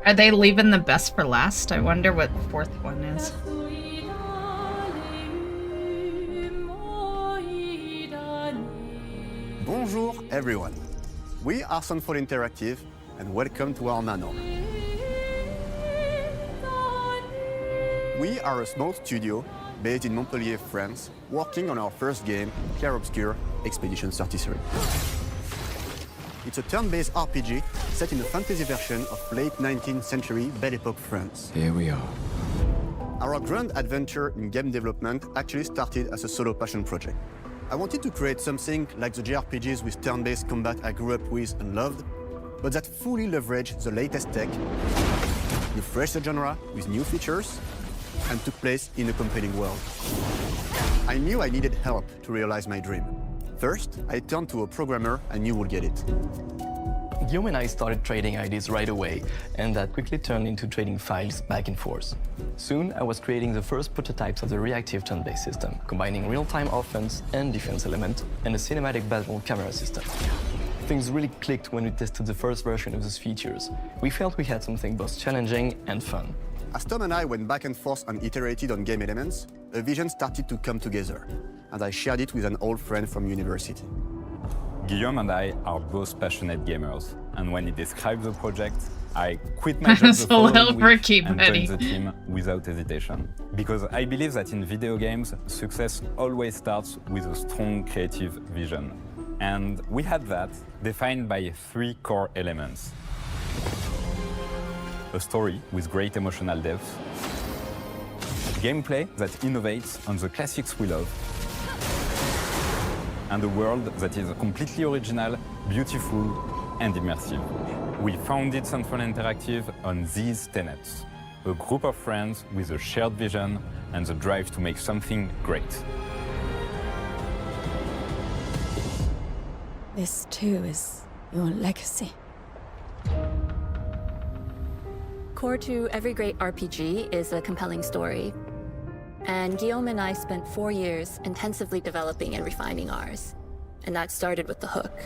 Are they leaving the best for last? I wonder what the fourth one is. Bonjour everyone. We are Sandfall Interactive and welcome to our nano. We are a small studio based in Montpellier, France, working on our first game, Clair Obscur, Expedition 33. It's a turn-based RPG set in a fantasy version of late 19th century Belle Epoque France. Here we are. Our grand adventure in game development actually started as a solo passion project. I wanted to create something like the JRPGs with turn-based combat I grew up with and loved, but that fully leveraged the latest tech, refreshed the genre with new features, and took place in a compelling world. I knew I needed help to realize my dream. First, I turned to a programmer I knew would get it. Guillaume and I started trading ideas right away, and that quickly turned into trading files back and forth. Soon, I was creating the first prototypes of the reactive turn-based system, combining real-time offense and defense element, and a cinematic battle camera system. Things really clicked when we tested the first version of those features. We felt we had something both challenging and fun. As Tom and I went back and forth and iterated on game elements, a vision started to come together, and I shared it with an old friend from university. Guillaume and I are both passionate gamers, and when he described the project, I quit my job the following week and joined the team without hesitation. Because I believe that in video games, success always starts with a strong creative vision. And we had that, defined by 3 core elements. A story with great emotional depth, gameplay that innovates on the classics we love, and a world that is completely original, beautiful, and immersive. We founded Sandfall Interactive on these tenets: a group of friends with a shared vision and the drive to make something great. This too is your legacy. Core to every great RPG is a compelling story. And Guillaume and I spent 4 years intensively developing and refining ours. And that started with the hook.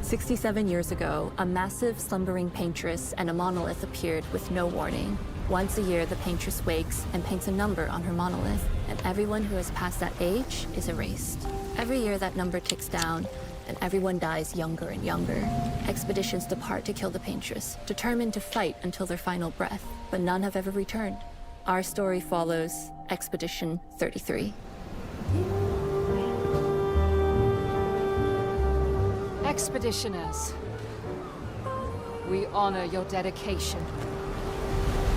67 years ago, a massive slumbering paintress and a monolith appeared with no warning. Once a year, the paintress wakes and paints a number on her monolith, and everyone who has passed that age is erased. Every year, that number ticks down, and everyone dies younger and younger. Expeditions depart to kill the paintress, determined to fight until their final breath, but none have ever returned. Our story follows Expedition 33. Expeditioners, we honor your dedication.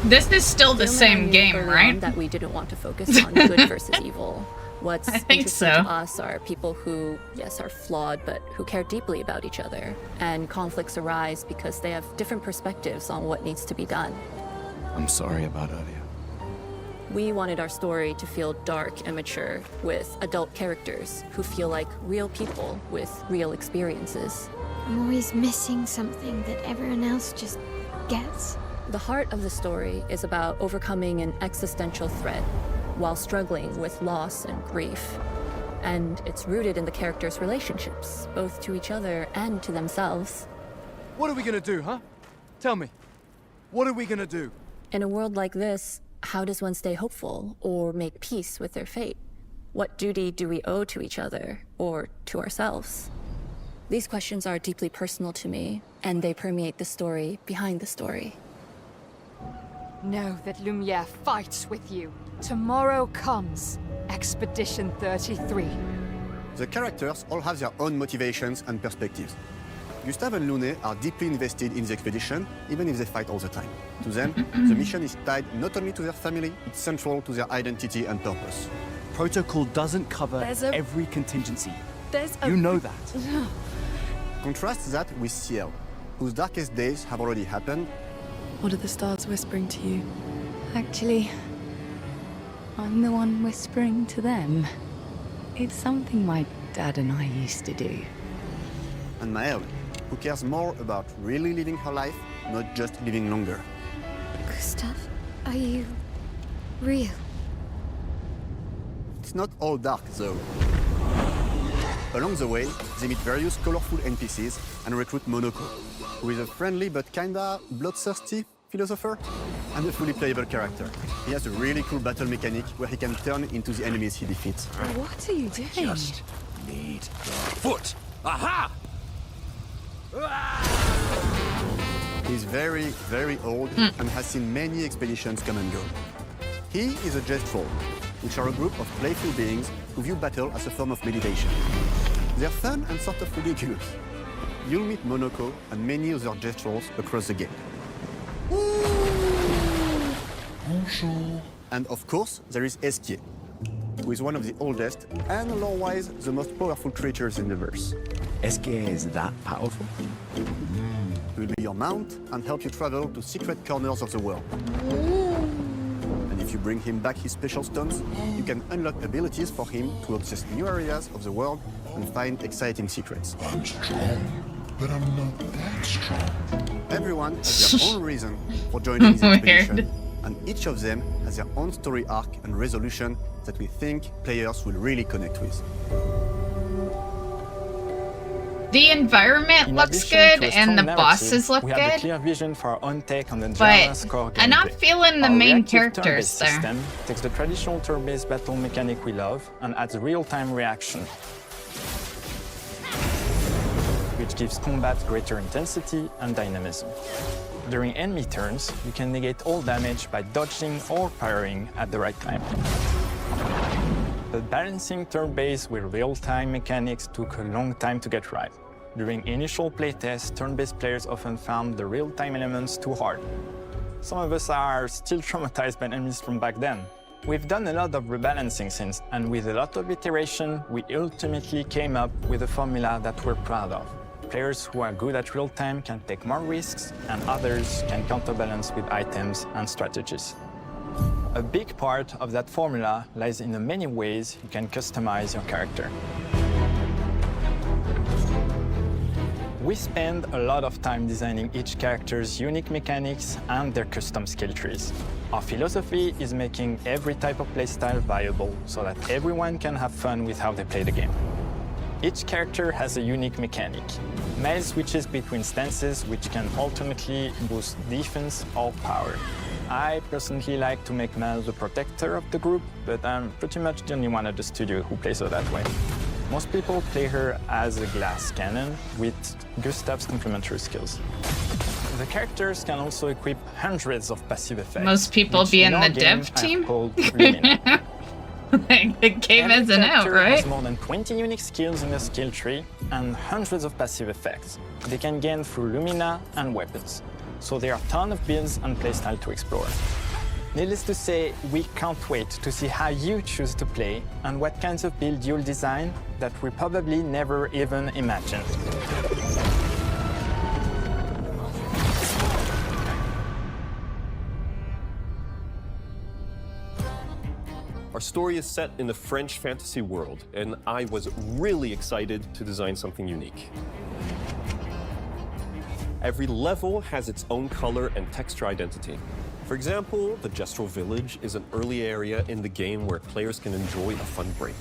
This is still the same game, right? That we didn't want to focus on good versus evil. What's interesting to us are people who, yes, are flawed, but who care deeply about each other. And conflicts arise because they have different perspectives on what needs to be done. I'm sorry about earlier. We wanted our story to feel dark and mature, with adult characters who feel like real people with real experiences. I'm always missing something that everyone else just gets. The heart of the story is about overcoming an existential threat while struggling with loss and grief. And it's rooted in the characters' relationships, both to each other and to themselves. What are we gonna do, huh? Tell me. What are we gonna do? In a world like this, how does one stay hopeful or make peace with their fate? What duty do we owe to each other or to ourselves? These questions are deeply personal to me, and they permeate the story behind the story. Know that Lumiere fights with you. Tomorrow comes Expedition 33. The characters all have their own motivations and perspectives. Gustave and Lune are deeply invested in the expedition, even if they fight all the time. To them, the mission is tied not only to their family, it's central to their identity and purpose. Protocol doesn't cover every contingency. You know that. Contrast that with Ciel, whose darkest days have already happened. What are the stars whispering to you? Actually, I'm the one whispering to them. It's something my dad and I used to do. And Maëlle, who cares more about really living her life, not just living longer. Gustav, are you real? It's not all dark, though. Along the way, they meet various colorful NPCs and recruit Monoko, who is a friendly but kinda bloodthirsty philosopher and a fully playable character. He has a really cool battle mechanic where he can turn into the enemies he defeats. What are you doing? Just need the foot. Aha! He's very, very old and has seen many expeditions come and go. He is a Gestrol, which are a group of playful beings who view battle as a form of meditation. They're fun and sort of ridiculous. You'll meet Monoko and many other Gestrols across the game. Bonjour. And of course, there is Esquier, who is one of the oldest and lore-wise the most powerful creatures in the verse. Esquier is that powerful? He will be your mount and help you travel to secret corners of the world. And if you bring him back his special stones, you can unlock abilities for him to access new areas of the world and find exciting secrets. I'm strong, but I'm not that strong. Everyone has their own reason for joining the expedition, and each of them has their own story arc and resolution that we think players will really connect with. The environment looks good and the bosses look we have a good, clear vision for our own take on the but score I'm not gameplay. feeling the Our main reactive characters turn-based there. system takes the traditional turn-based battle mechanic we love and adds real-time reaction, which gives combat greater intensity and dynamism. During enemy turns, you can negate all damage by dodging or parrying at the right time. But balancing turn-based with real-time mechanics took a long time to get right. During initial playtests, turn-based players often found the real-time elements too hard. Some of us are still traumatized by enemies from back then. We've done a lot of rebalancing since, and with a lot of iteration, we ultimately came up with a formula that we're proud of. Players who are good at real-time can take more risks, and others can counterbalance with items and strategies. A big part of that formula lies in the many ways you can customize your character. We spend a lot of time designing each character's unique mechanics and their custom skill trees. Our philosophy is making every type of playstyle viable so that everyone can have fun with how they play the game. Each character has a unique mechanic. Mel switches between stances which can alternately boost defense or power. I personally like to make Mel the protector of the group, but I'm pretty much the only one at the studio who plays her that way. Most people play her as a glass cannon with Gustav's complementary skills. The characters can also equip hundreds of passive effects. Most people be in the dev team? Like, the game isn't out, right? Has more than 20 unique skills in the skill tree and hundreds of passive effects. They can gain through Lumina and weapons. So there are a ton of builds and playstyle to explore. Needless to say, we can't wait to see how you choose to play and what kinds of build you'll design that we probably never even imagined. Our story is set in the French fantasy world, and I was really excited to design something unique. Every level has its own color and texture identity. For example, the Gestrol Village is an early area in the game where players can enjoy a fun break.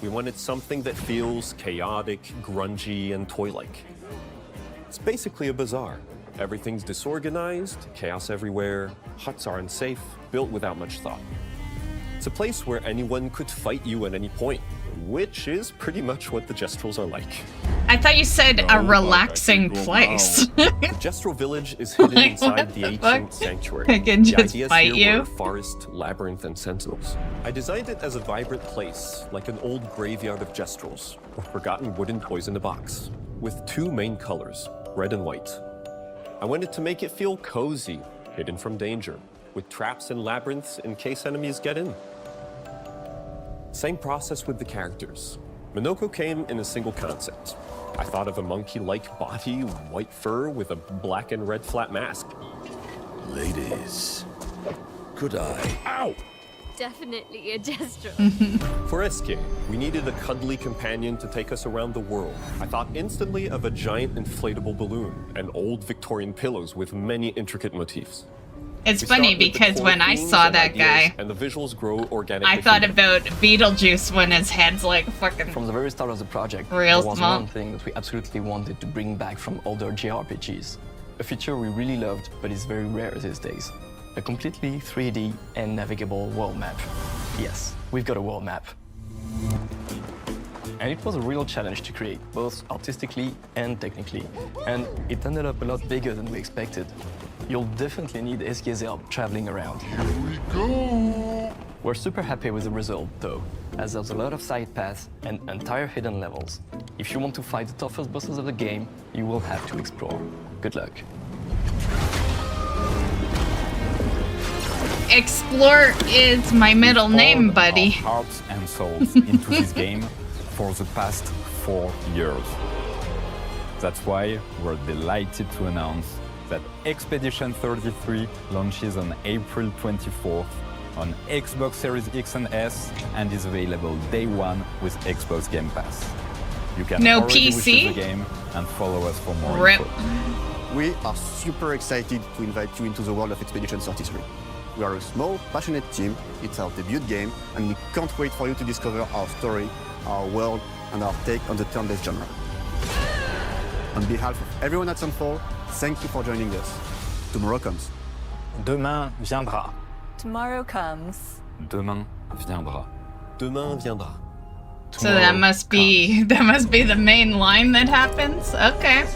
We wanted something that feels chaotic, grungy, and toy-like. It's basically a bazaar. Everything's disorganized, chaos everywhere, huts are unsafe, built without much thought. It's a place where anyone could fight you at any point, which is pretty much what the Gestrols are like. I thought you said a relaxing place. Gestrol Village is hidden inside the ancient sanctuary. I can just the ideas fight here you. were forest, labyrinth, and sentinels. I designed it as a vibrant place, like an old graveyard of Gestrols, with forgotten wooden toys in a box, with two main colors, red and white. I wanted to make it feel cozy, hidden from danger, with traps and labyrinths in case enemies get in. Same process with the characters. Monoko came in a single concept. I thought of a monkey-like body, white fur with a black and red flat mask. Ladies, could I? Ow! Definitely a Gestrol. For Esquier, we needed a cuddly companion to take us around the world. I thought instantly of a giant inflatable balloon and old Victorian pillows with many intricate motifs. It's We funny start with the because core when I themes saw and that ideas, guy, and the visuals grow organically. I thought from there. about Beetlejuice when his head's like fucking. From the very start of the project, Real there was small. one thing that we absolutely wanted to bring back from older JRPGs. A feature we really loved, but is very rare these days. A completely 3D and navigable world map. Yes, we've got a world map. And it was a real challenge to create, both artistically and technically. And it ended up a lot bigger than we expected. You'll definitely need SK's help traveling around. Here we go! We're super happy with the result, though, as there's a lot of side paths and entire hidden levels. If you want to fight the toughest bosses of the game, you will have to explore. Good luck. Explore is my middle name, buddy. Our hearts and souls into this game for the past 4 years. That's why we're delighted to announce that Expedition 33 launches on April 24th on Xbox Series X and S and is available day one with Xbox Game Pass. You can No already wish PC? the game and follow us for more Rip. info. We are super excited to invite you into the world of Expedition 33. We are a small, passionate team, it's our debut game, and we can't wait for you to discover our story, our world, and our take on the turn-based genre. On behalf of everyone at Sandfall, thank you for joining us. Tomorrow comes. Demain viendra. Tomorrow comes. Demain viendra. Demain viendra. So that must be the main line that happens. Okay.